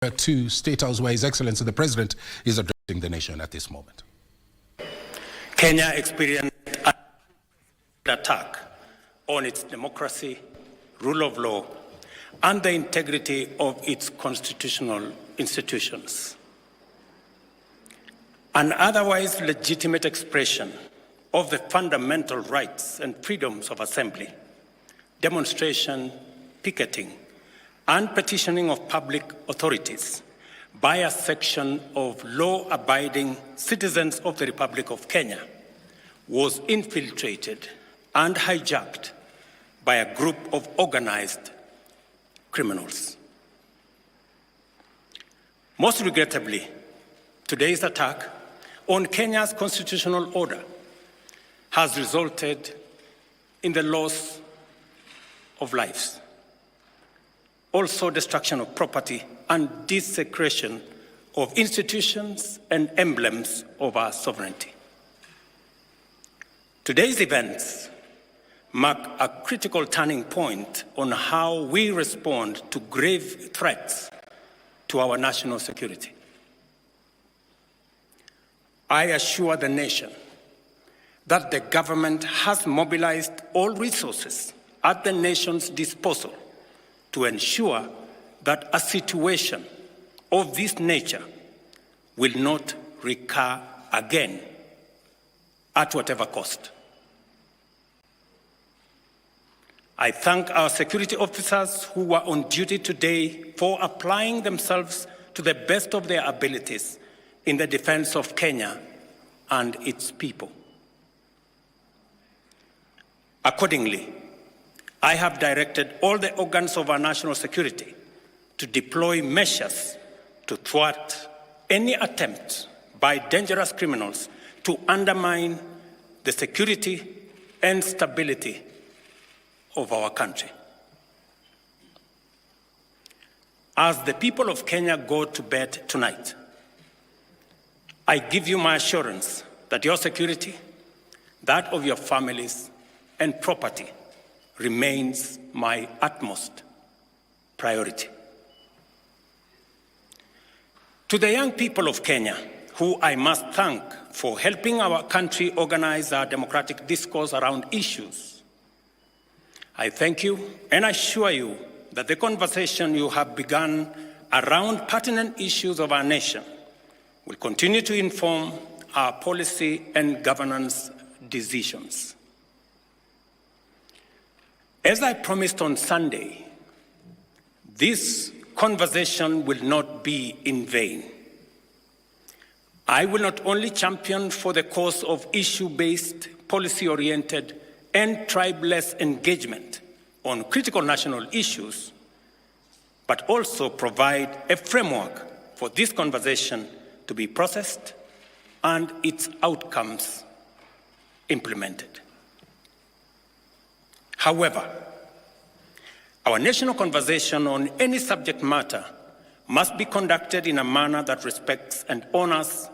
To State House, where His Excellency the President is addressing the nation at this moment. Kenya experienced an attack on its democracy, rule of law, and the integrity of its constitutional institutions. An otherwise legitimate expression of the fundamental rights and freedoms of assembly, demonstration, picketing, and petitioning of public authorities by a section of law-abiding citizens of the Republic of Kenya was infiltrated and hijacked by a group of organized criminals. Most regrettably, today's attack on Kenya's constitutional order has resulted in the loss of lives, also destruction of property and desecration of institutions and emblems of our sovereignty. Today's events mark a critical turning point on how we respond to grave threats to our national security. I assure the nation that the government has mobilized all resources at the nation's disposal to ensure that a situation of this nature will not recur again at whatever cost. I thank our security officers who were on duty today for applying themselves to the best of their abilities in the defense of Kenya and its people. Accordingly, I have directed all the organs of our national security to deploy measures to thwart any attempt by dangerous criminals to undermine the security and stability of our country. As the people of Kenya go to bed tonight, I give you my assurance that your security, that of your families and property, remains my utmost priority. To the young people of Kenya, who I must thank for helping our country organize our democratic discourse around issues, I thank you and assure you that the conversation you have begun around pertinent issues of our nation will continue to inform our policy and governance decisions. As I promised on Sunday, this conversation will not be in vain. I will not only champion for the cause of issue-based, policy-oriented, and tribeless engagement on critical national issues, but also provide a framework for this conversation to be processed and its outcomes implemented. However, our national conversation on any subject matter must be conducted in a manner that respects and honors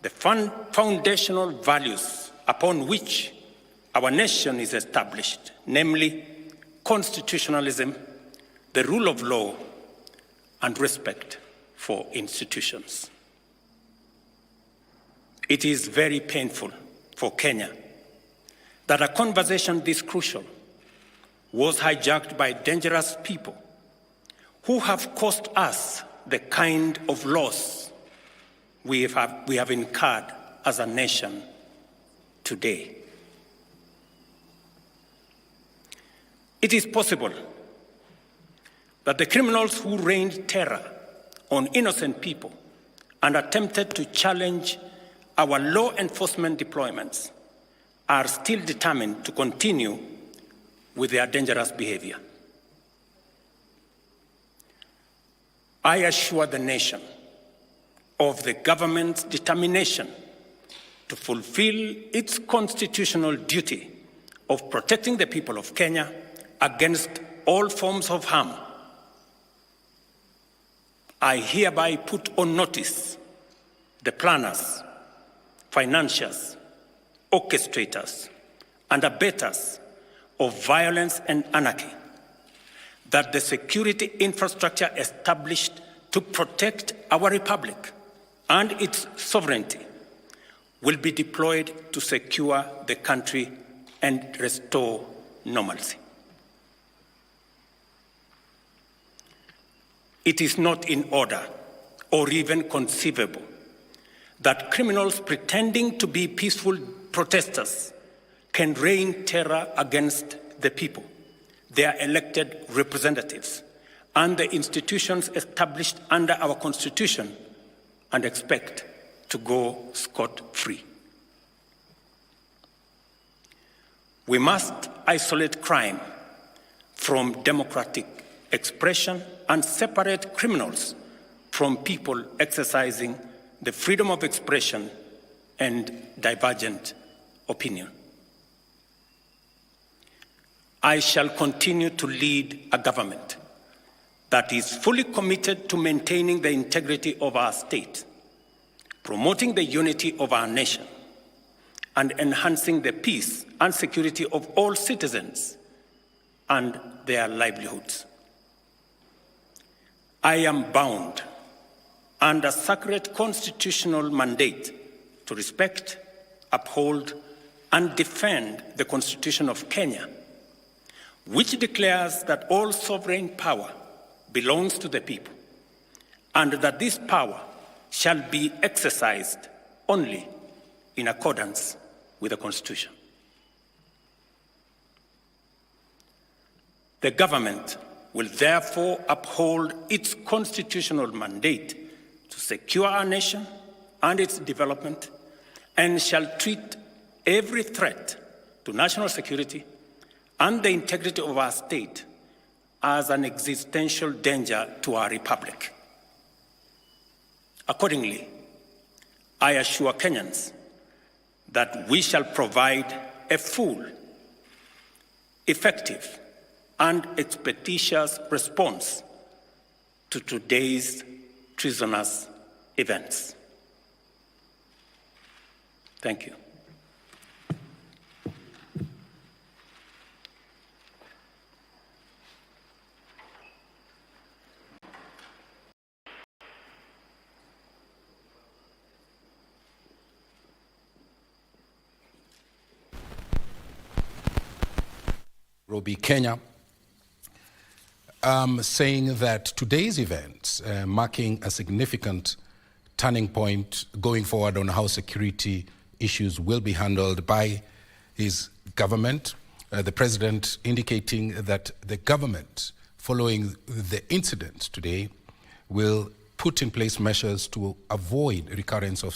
the foundational values upon which our nation is established, namely constitutionalism, the rule of law, and respect for institutions. It is very painful for Kenya that a conversation this crucial was hijacked by dangerous people who have caused us the kind of loss we have incurred as a nation today. It is possible that the criminals who rained terror on innocent people and attempted to challenge our law enforcement deployments are still determined to continue with their dangerous behavior. I assure the nation of the government's determination to fulfill its constitutional duty of protecting the people of Kenya against all forms of harm. I hereby put on notice the planners, financiers, orchestrators, and abettors of violence and anarchy that the security infrastructure established to protect our republic and its sovereignty will be deployed to secure the country and restore normalcy. It is not in order or even conceivable that criminals pretending to be peaceful protesters can rain terror against the people, their elected representatives, and the institutions established under our Constitution and expect to go scot-free. We must isolate crime from democratic expression and separate criminals from people exercising the freedom of expression and divergent opinion. I shall continue to lead a government that is fully committed to maintaining the integrity of our state, promoting the unity of our nation, and enhancing the peace and security of all citizens and their livelihoods. I am bound under sacred constitutional mandate to respect, uphold, and defend the Constitution of Kenya, which declares that all sovereign power belongs to the people, and that this power shall be exercised only in accordance with the Constitution. The government will therefore uphold its constitutional mandate to secure our nation and its development, and shall treat every threat to national security and the integrity of our state as an existential danger to our republic. Accordingly, I assure Kenyans that we shall provide a full, effective, and expeditious response to today's treasonous events. Thank you. Nairobi, Kenya, saying that today's events marking a significant turning point going forward on how security issues will be handled by his government. The president indicating that the government, following the incident today, will put in place measures to avoid recurrence of